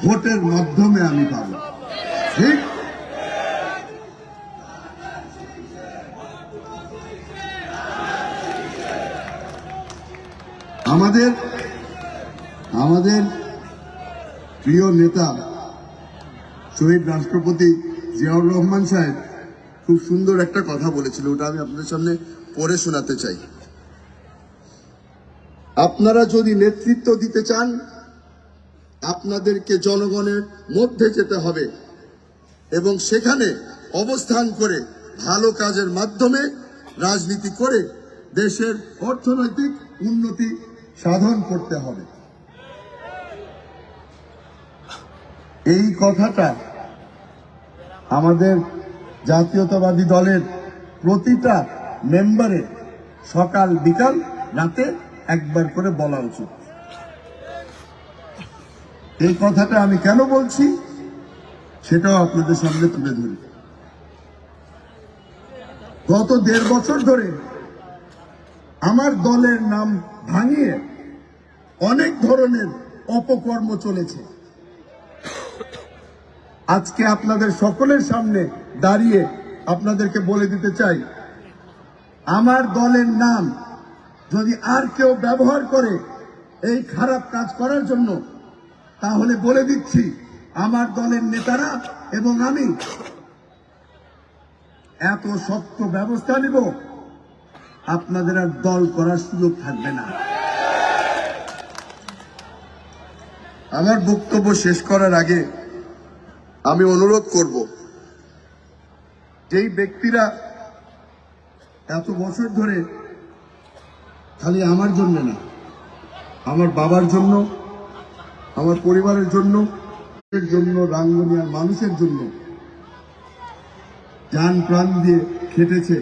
ভোটের মাধ্যমে আমি পাবো। ঠিক আমাদের আমাদের প্রিয় নেতা শহীদ রাষ্ট্রপতি জিয়াউর রহমান সাহেব খুব সুন্দর একটা কথা বলেছিল, ওটা আমি আপনাদের সামনে পড়ে শোনাতে চাই। আপনারা যদি নেতৃত্ব দিতে চান, আপনাদেরকে জনগণের মধ্যে যেতে হবে এবং সেখানে অবস্থান করে ভালো কাজের মাধ্যমে রাজনীতি করে দেশের অর্থনৈতিক উন্নতি সাধন করতে হবে। এই কথাটা আমাদের জাতীয়তাবাদী দলের প্রতিটা মেম্বারে সকাল বিকাল রাতে একবার করে বলা উচিত। এই কথাটা আমি কেন বলছি সেটাও আপনাদের সামনে তুলে ধরি। গত 1.5 বছর ধরে আমার দলের নাম ভাঙিয়ে অনেক ধরনের অপকর্ম চলেছে। আজকে আপনাদের সকলের সামনে দাঁড়িয়ে আপনাদেরকে বলে দিতে চাই, আমার দলের নাম যদি আর কেউ ব্যবহার করে এই খারাপ কাজ করার জন্য, তাহলে বলে দিচ্ছি আমার দলের নেতারা এবং আমি এত শক্ত ব্যবস্থা নিব, আপনাদের আর দল করার সুযোগ থাকবে না। আমার বক্তব্য শেষ করার আগে আমি অনুরোধ করব, যেই ব্যক্তিরা এত বছর ধরে খালি আমার জন্য না, আমার বাবার জন্য, আমার পরিবারের জন্য, রাঙ্গুনিয়ার মানুষের জন্য জান প্রাণ দিয়ে খেটেছে,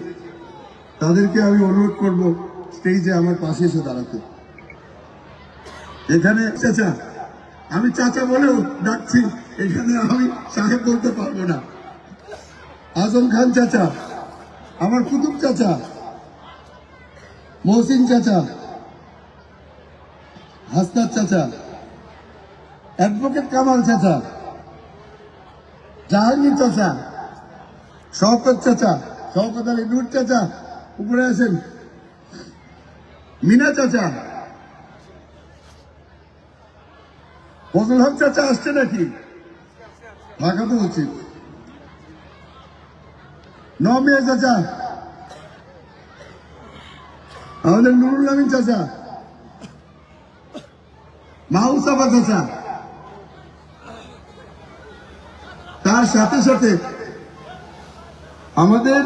তাদেরকে আমি অনুরোধ করব স্টেজে আমার পাশে এসে দাঁড়াতে। এখানে চাচা, আমি চাচা বলেও ডাকছি, এখানে আমি সাহেব বলতে পারবো না। আজম খান চাচা, আমার কুতুব চাচা, মহসিন চাচা, হাসনাত চাচা, অ্যাডভোকেট কামাল চাচা, জাহাঙ্গীর চাচা, শওকত চাচা, শওকত আলী নূর চাচা উপরে আছেন, মিনা চাচা, ফজল হক চাচা আসছে নাকি? থাকা তো উচিত। নমিয়া চাচা, আমাদের নুরুল আমিন চাচা, মাউসাফা চাচা, তার সাথে সাথে আমাদের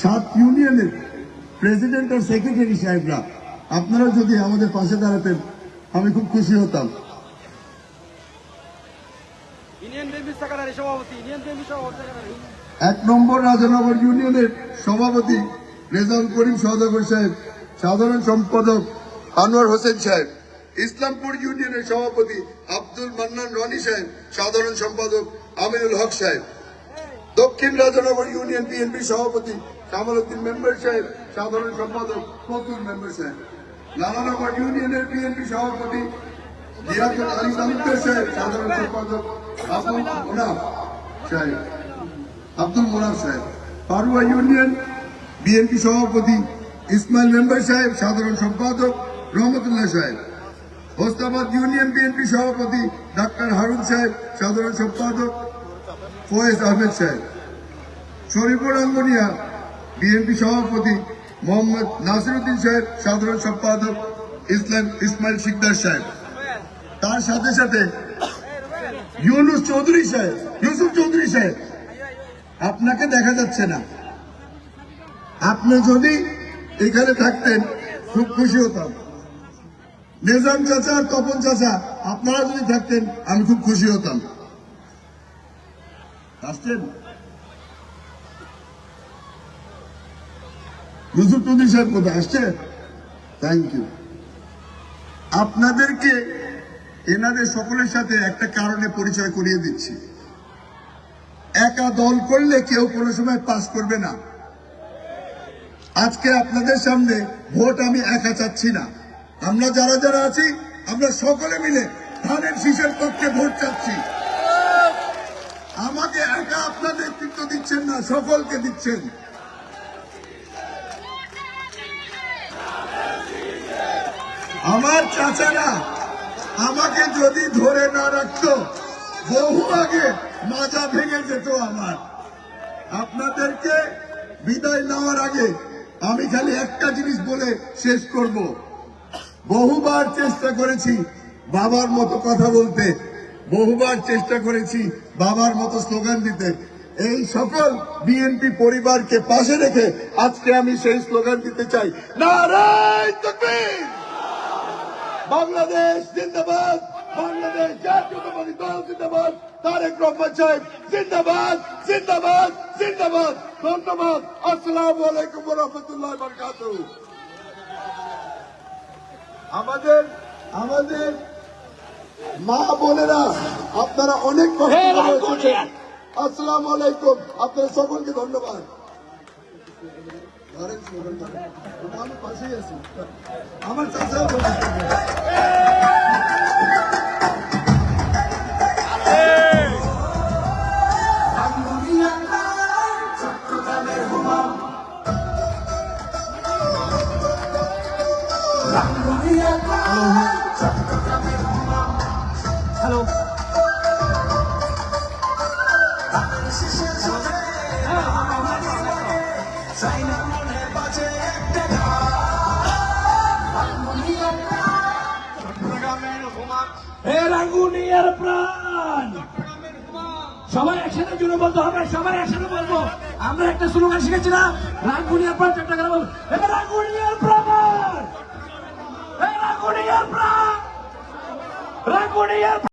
7 ইউনিয়নের প্রেসিডেন্ট আর সেক্রেটারি সাহেবরা, আপনারা যদি আমাদের পাশে দাঁড়াতেন আমি খুব খুশি হতাম। 1 নম্বর রাজানগর ইউনিয়নের সভাপতি রেজাউল করিম সওদাগর সাহেব, সাধারণ সম্পাদক আনোয়ার হোসেন সাহেব, ইসলামপুর ইউনিয়নের সভাপতি আব্দুল মান্নান রনি সাহেব, সাধারণ সম্পাদক আমিনুল হক সাহেব, দক্ষিণ রাজানগর ইউনিয়ন বিএনপি সভাপতি কামাল উদ্দিন মেম্বার সাহেব, সাধারণ সম্পাদক ফতুল মেম্বার সাহেব, লালানগর ইউনিয়নের বিএনপি সভাপতি জিয়াদুল আলী তালুকদার সাহেব, সাধারণ সম্পাদক আব্দুল মোনাফ সাহেব, পারুয়া ইউনিয়ন বিএনপি সভাপতি ইসমাইল মেম্বার সাহেব, সাধারণ সম্পাদক রহমতুল্লাহ সাহেব, হোস্তাবাদ ইউনিয়ন বিএনপি সভাপতি ডাক্তার হারুন সাহেব, সাধারণ সম্পাদক ফয়েজ আহমেদ সাহেব, শরীফপুর রাঙ্গুনিয়া বিএনপি সভাপতি মোহাম্মদ নাসিরউদ্দিন সাহেব, সাধারণ সম্পাদক ইসমাইল শিকদার সাহেব, তার সাথে সাথে ইউসুফ চৌধুরী সাহেব, আপনাকে দেখা যাচ্ছে না, আপনি যদি এখানে থাকতেন খুব খুশি হতাম। নিজাম চাচা আর তপন চাচা, আপনারা যদি থাকতেন আমি খুব খুশি হতাম। আসছেন ইউসুফ চৌধুরী সাহেব কোথায় আসছে? Thank you. আপনাদেরকে এনাদের সকলের সাথে একটা কারণে পরিচয় করিয়ে দিচ্ছি। একা দল করলে কেউ কোনো সময় পাস করবে না। আজকে আপনাদের সামনে ভোট আমি একা চাচ্ছি না, আমরা যারা যারা আছি আমরা সকলে মিলে ধানের শীষের পক্ষে ভোট চাচ্ছি। দিচ্ছেন না, সকলকে দিচ্ছেন। আমার চাচারা আমাকে যদি ধরে না রাখতো, বহু আগে মাজা ভেঙে যেত আমার। আপনাদেরকে বিদায় নেওয়ার আগে আমি খালি একটা জিনিস বলে শেষ করব। বহুবার চেষ্টা করেছি বাবার মতো কথা বলতে, বহুবার চেষ্টা করেছি বাবার মতো স্লোগান দিতে। এই সকল বিএনপি পরিবারকে পাশে রেখে আজকে আমি সেই স্লোগান দিতে চাই, নারায়ে তাকবীর, বাংলাদেশ জিন্দাবাদ, বাংলাদেশ জাতীয়তাবাদী দল জিন্দাবাদ, তারেক রহমান সাহেব জিন্দাবাদ, জিন্দাবাদ, জিন্দাবাদ। ধন্যবাদ। আসসালামু আলাইকুম ওয়া রাহমাতুল্লাহি ওয়া বারাকাতুহু। আমাদের মা বোনেরা, আপনারা অনেক কষ্ট করে এসেছেন। আসসালামু আলাইকুম, আপনাদের সকলকে ধন্যবাদ। আমি পাশেই আছি, আমার চাচা হ্যালো রাঙ্গুনিয়ার প্রাণ, সবাই একসাথে জুড়ে বলতে হবে, সবাই একসাথে বলবো। আমরা একটা স্লোগান শিখেছি না, রাঙ্গুনিয়ার প্রাণ, চট্টগ্রাম বলবো, রাঙ্গুনিয়ার প্রাণ, রাঙ্গুনিয়ার প্রাণ, রাঙ্গুনিয়ার